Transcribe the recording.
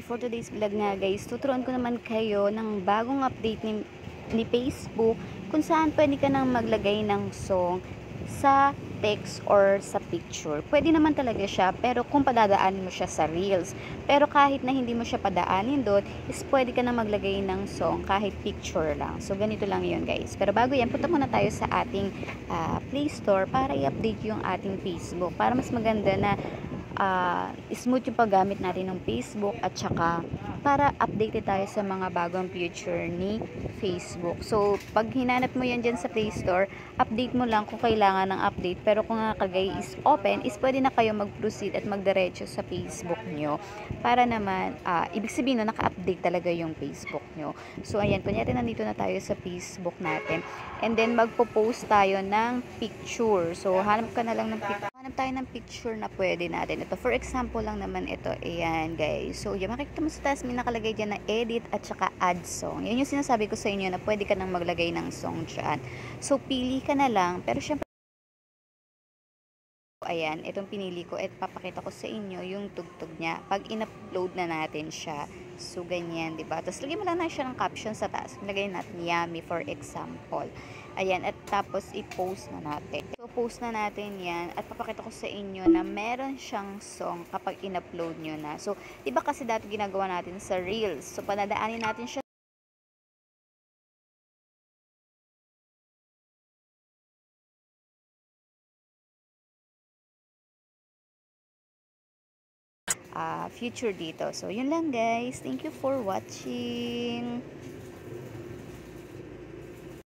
for today's vlog nga guys, tuturuan ko naman kayo ng bagong update ni Facebook kung saan pwede ka nang maglagay ng song sa text or sa picture. Pwede naman talaga siya, pero kung padadaanin mo siya sa Reels. Pero kahit na hindi mo siya padaanin doon, is pwede ka na maglagay ng song kahit picture lang. So, ganito lang yun guys. Pero bago yan, punta muna tayo sa ating Play Store para i-update yung ating Facebook. Para mas maganda na smooth yung paggamit natin ng Facebook at saka para updated tayo sa mga bagong feature ni Facebook. So, pag hinanap mo yan dyan sa Play Store, update mo lang kung kailangan ng update. Pero kung nakagay is open, is pwede na kayo mag-proceed at magdiretso sa Facebook nyo. Para naman, ibig sabihin na naka-update talaga yung Facebook nyo. So, ayan, kunyari nandito na tayo sa Facebook natin. And then, magpo-post tayo ng picture. So, hanap ka na lang ng picture. Hanap tayo ng picture na pwede natin. Ito, for example lang naman ito. Ayan, guys. So, yan, makikita mo sa taas, may nakalagay dyan na edit at saka add song. Yan yung sinasabi ko sa inyo na pwede ka nang maglagay ng song dyan. So, pili ka na lang. Pero, syempre, ayan, itong pinili ko at papakita ko sa inyo yung tugtog niya pag in-upload na natin siya. So, ganyan, diba? Tapos, lagyan mo lang na siya ng caption sa taas. Lagyan natin yummy, for example. Ayan, at tapos, i-post na natin. So, post na natin yan at papakita ko sa inyo na meron siyang song kapag in-upload nyo na. So, diba kasi dati ginagawa natin sa Reels. So, panadaanin natin siya future dito. So, yun lang guys. Thank you for watching.